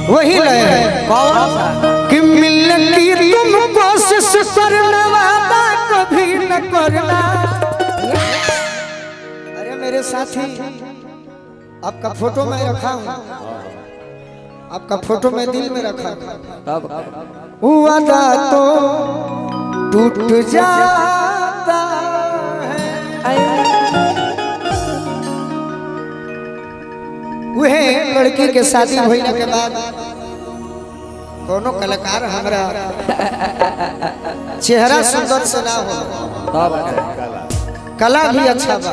वही लय है कि मिलने की तुम कोशिश करना वादा कभी न करना। अरे मेरे साथी आपका फोटो मैं रखा हूँ, आपका फोटो मैं दिल में रखा हूँ। वादा तो टूट जाता है। वह लड़की के शादी होने के बाद कोनो कलाकार हमारा चेहरा सुंदर से ना हो, कला भी अच्छा बा,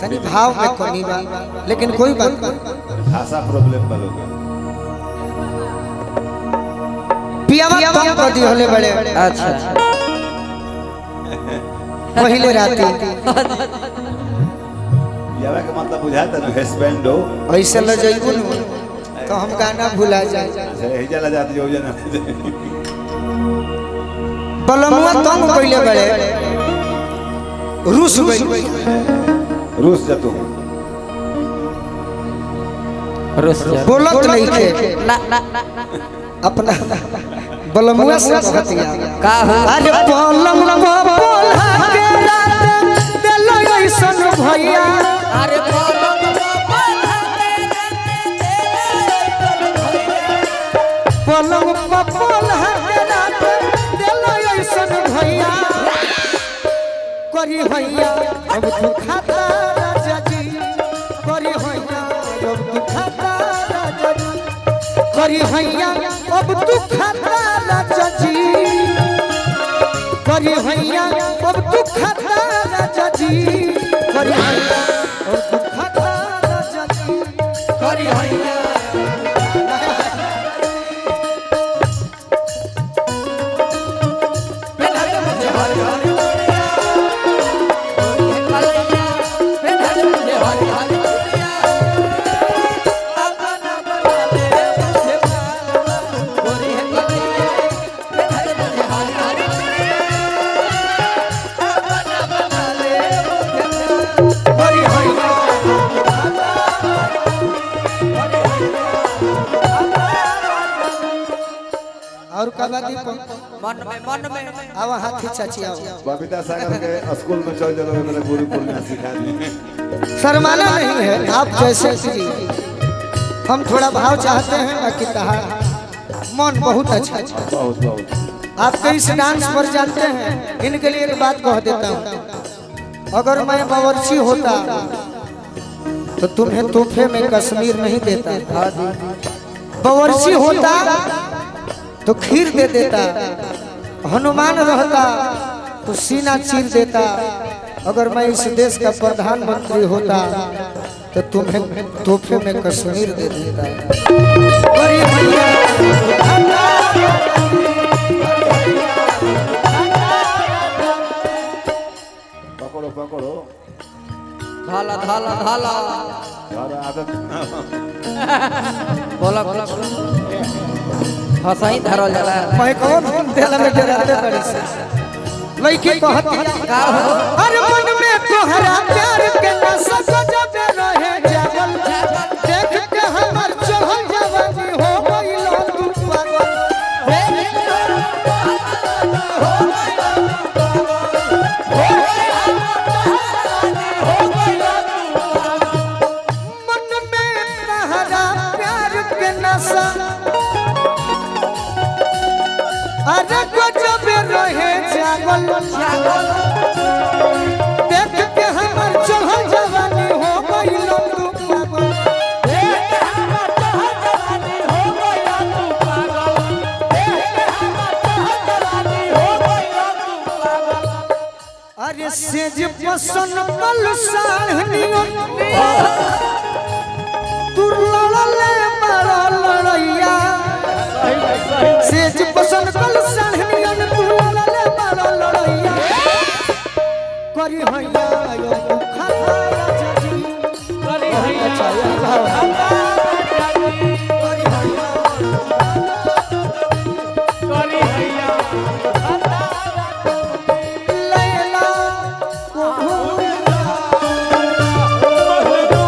तनी भाव में कमी बा, लेकिन कोई बात नहीं। भाषा प्रॉब्लम बोलोगे पियावा कम कर दी होले बड़े। अच्छा पहले राती पियावा के मतलब बुझाता ना हस्बैंड हो ऐसे ल जइबू न तो हम गाना भुला जाए। अच्छा ही चला जाती हो जना बलमुआ तंग कइले बड़े, रूस गई, रूस जतू बोलत नहीं थे अपना बलमुआ से कहतिया का अरे पलम को बोला के रात दिल ऐसन भैया। अरे पलम को बोला के रात दिल ऐसन भैया। करी भैया अब तू खाता राजा जी, करी भैया अब तू खाता राजा जी, करी भैया अब तू खाता राजा जी, करी भैया अब तू खाता राजा जी, करी भैया अब तू खाता राजा जी, करी भैया। और का बात मन में आवा हाथी चाची आओ। बबीता सागर के स्कूल में चल चलो मेरे पूरी पूर्णिया सिखा दी। शर्माना नहीं है, आप जैसे जी हम थोड़ा भाव चाहते हैं ना कि कहा मन बहुत अच्छा, बहुत बहुत आप इस डांस पर जानते हैं। इनके लिए एक बात कह देता हूँ, अगर मैं बावर्ची होता तो तुम्हें तोहफे में कश्मीर नहीं देता, बावर्ची होता तो खीर दे देता, हनुमान रहता तो सीना चीर देता, अगर मैं इस देश का प्रधानमंत्री होता तो तुम्हें तोहफे में कश्मीर दे देता। पकड़ो पकड़ो धाला धाला धाला आदत बोला हंसाई धरल जाला। मैं कौन तेला में डराते बड़ी से लड़की कहती का हो अरे मन में तोहरा प्यार के नशा जब रहे जागल, देख के हमर चढ़ल जवानी हो गइल तू पागल, मन में तोहरा प्यार के नशा अरे गजब रहे जागल, देख के हमर चढ़ल जवानी हो गइल तू पागल, देख के हमर चढ़ल जवानी हो गइल तू पागल, देख के हमर चढ़ल जवानी हो गइल तू पागल। अरे सेज पसन पल साहनियो तू लड़ले बड़ा लड़ैया, सेज पसन पल साहनियो तू लड़ले बड़ा लड़ैया, करी हैया यो खाता राजा जी, करी हैया खाता राजा जी, करी हैया करी हैया खाता लैला को भूला लैला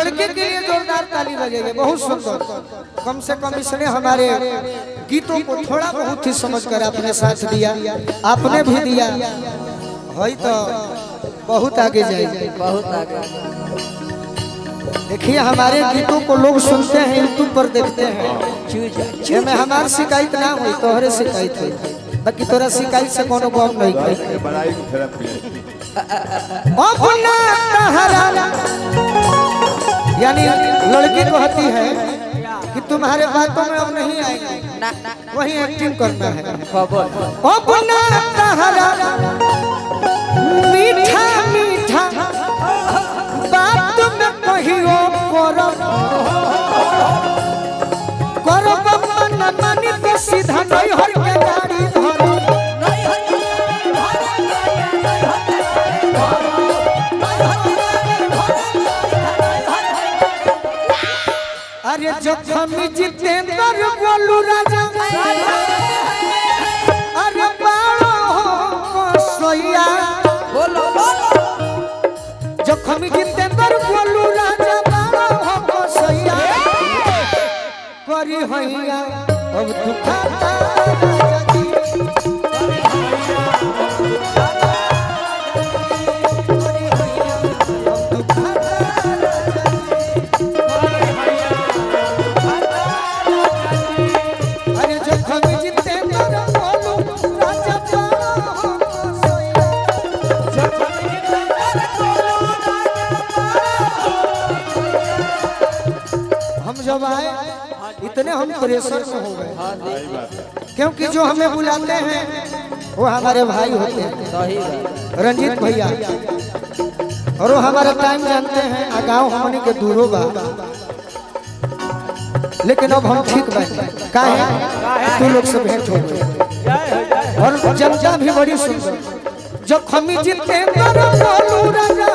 लड़के के लिए जोरदार ताली बजेगी। बहुत सुंदर, कम से कम इसने हमारे गीतों को थोड़ा बहुत ही समझ कर अपने साथ दिया, आपने भी दिया है तो बहुत आगे जाएगी, बहुत आगे। देखिए हमारे गीतों को लोग सुनते हैं, यूट्यूब पर देखते हैं। में हमारी शिकायत ना हुई, तोहरे शिकायत हुई, बाकी तोरा शिकायत से कोनो गम नहीं है। बड़ाई की थेरेपी यानी लड़की कहती है कि तुम्हारे बातों में अब नहीं आएंगे, वही एक्टिंग करना है। अपना तहरा मीठा मीठा बात में कहियो करो मन मानी तो सीधा नहीं हर के गाड़ी धरो। अरे जखम जितेंद्र बोलू राजा, अरे बाड़ो सोया बोलो जखम जितेंद्र बोलू राजा, बाड़ो सोया करी हैया अब दुखाता जब आए इतने हम प्रेशर में हो गए, क्योंकि जो हमें बुलाते हैं वो हमारे भाई होते हैं, रंजीत भैया, और वो हमारा टाइम जानते हैं। गाँव हमने के दूरों बा, लेकिन अब हम ठीक बैठे काहे तू लोग से भेंट हो गए, और जनता भी बड़ी सुंदर। जब खमी जीते बोलू राजा,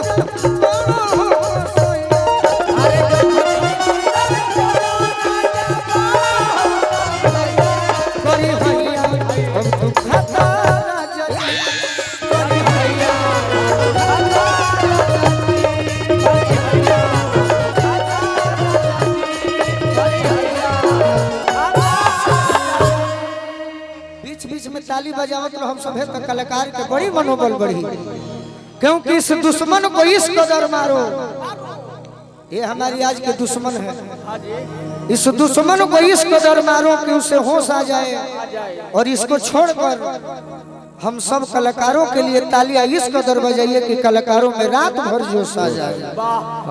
ताली बजावत तो हम सब तो कलाकार के बड़ी मनोबल बढ़ी, क्योंकि इस दुश्मन को इस कदर मारो। ये हमारी आज के दुश्मन है, इस दुश्मन को इस कदर मारो कि उसे होश आ जाए। और इसको छोड़कर हम सब कलाकारों के लिए तालियां इस कदर बजाइए कि कलाकारों में रात भर जोश आ जाए,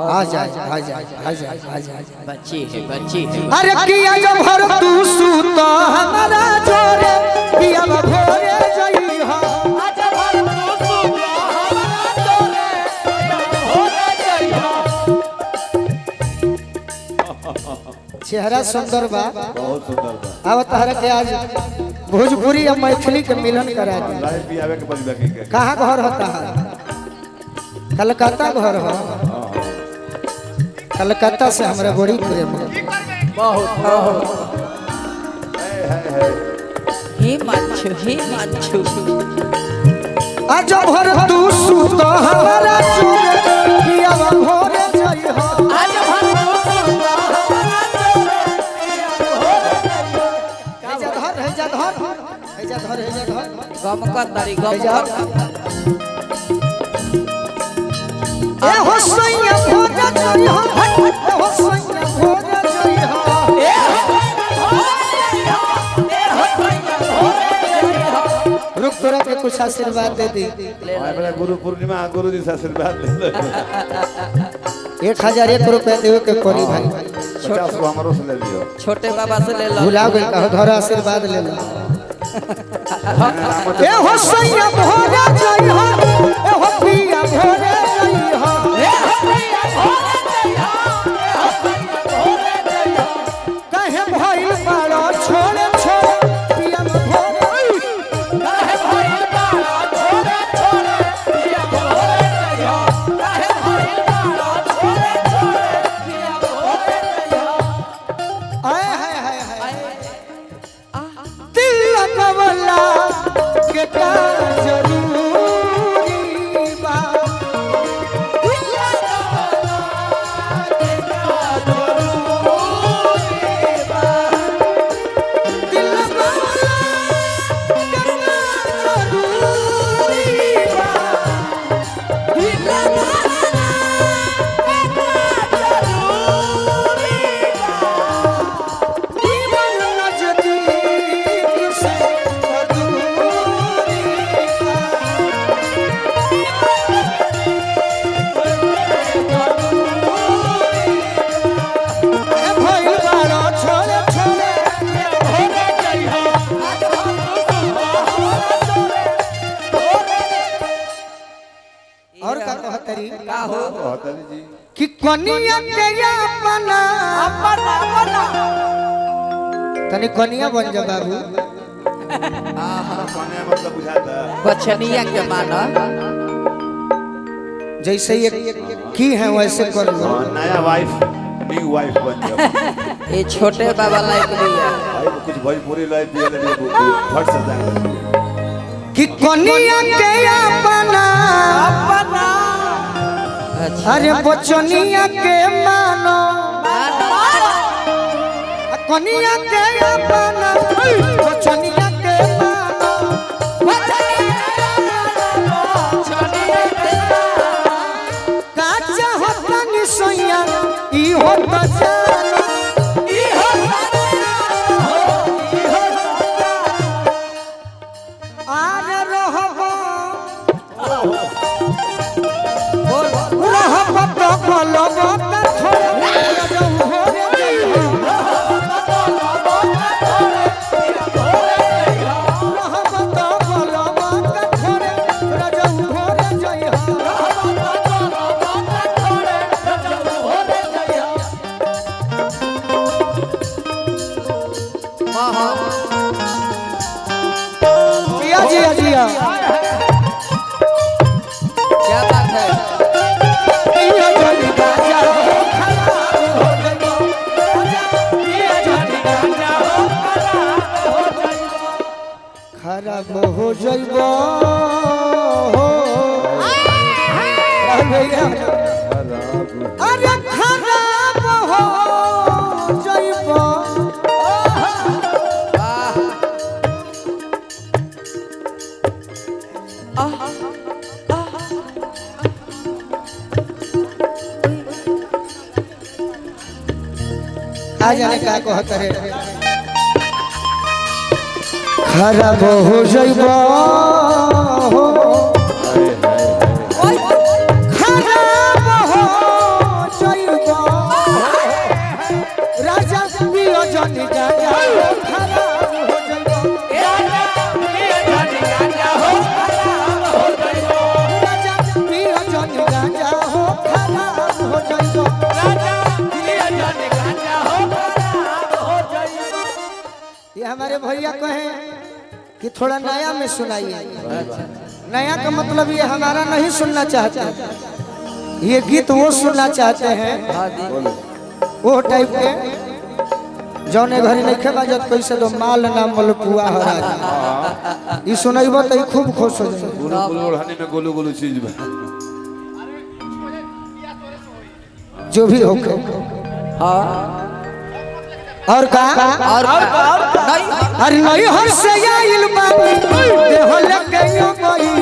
आ जाए, आ जाए, आ जाए, आ जाए। बच्ची है अरे किया जब भर तू सूता हमारा जोरे, किया भोरे जई हो, आज भर तू सूता हमारा जोरे, भोरे जई हो। चेहरा सुंदर बा, बहुत सुंदर बा। अब तहरा के आज भोजपुरी या मैथिली के मिलन करा दी। लाइव भी आवे के बजबा के कहाँ घर होता है? कलकत्ता घर हो। कलकत्ता से हमारा बड़ी प्रेम है, बहुत ही माछू आज भर तू सूता हमारा जोरे, किया भोरे जई हो, आज भर तू सूता हमारा जोरे, किया भोरे जई हो। है जा घर गम कर तारी गम कर ए हो सैया भोरे जई हो, ए हो सैया भोरे जई हो, ए हो सैया भोरे जई हो। रुक तोरा के कुछ आशीर्वाद दे दी। अपना गुरु पूर्णिमा गुरु जी से आशीर्वाद दे 1001 रुपया देवे के पड़ी भाई। 50 को हमरो से ले लियो। छोटे बाबा से ले लो, भुला गई कहो घर आशीर्वाद ले लो। ए हो सैया भोरे जई हो, ए हो पिया भोरे जई हो, ए हो पिया भोरे जई हो, ए हो पिया भोरे जई हो। कहे भइल बाड़ो छोड़े छोड़े पिया भोरे, कहे भइल बाड़ो छोड़े छोड़े पिया भोरे जई हो, कहे भइल बाड़ो छोड़े छोड़े पिया भोरे जई हो। आए हाय हाय हाय दिल लगवला के का जरूर कहतरी का हो कहतरी जी कि कनिया के अपना तनी कनिया बन जा बाबू। कन्या मतलब बुझाता बचनिया के माना जैसे ये की है वैसे कर लो। नया वाइफ न्यू वाइफ बन जाओ। ये छोटे बाबा लायक भी है भाई वो कुछ भोजपुरी लाइफ भी है फट सकता है कि कनिया के अपना अच्छा अरे बचनिया के मानो कनिया के अपना बचनिया के मानो काचा होता निसैया ई होता जानो आरे रहबो रहबो तो बोलबो त छोड़बो हो रे जइहो रहबो तो बोलबो त छोड़े रजऊ हो रे जइहो जिया जिया जिया क्या बात है जिया जल्दी राजा हो खराब हो जइहो जिया जल्दी राजा हो खराब हो जइबो राहुल भैया अरे खराब हो जइबो आ जाने का कहत रे खराब हो जइबो खराब हो जइबो राजा पियो जनी गाजा खराब हो जइबो राजा पियो जनी गाजा हो खराब हो जइबो ये हमारे भैया कहे कि थोड़ा नया में सुनाइए। नया का मतलब ये हमारा नहीं सुनना चाहते, ये गीत वो सुनना चाहते हैं वो टाइप के जौने घरे नहीं खेबा जब कैसे तो माल नाम मलपुआ हो राजा ये सुनाइबो तो खूब खुश हो जाए। गुलू गुलू ओढ़ाने में गोलू गोलू चीज बा जो भी हो और का नहीं अरे नहीं हर से आइल बानी देह लगे यो गई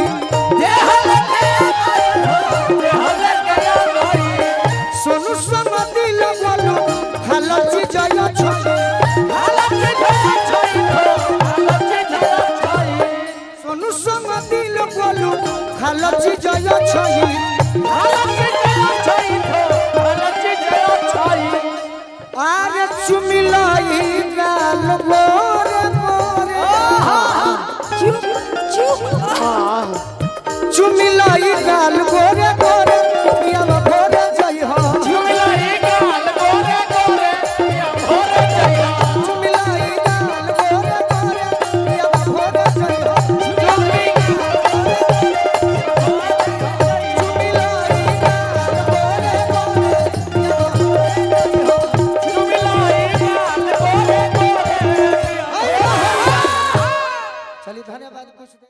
सोनू समदी लगलो हालत जयो छोड़ी सोनू समदी लगलो हालत जयो छोड़ी आरे चुमिलाई गाल मोरे मोरे चुमिलाई गाल मोरे मोरे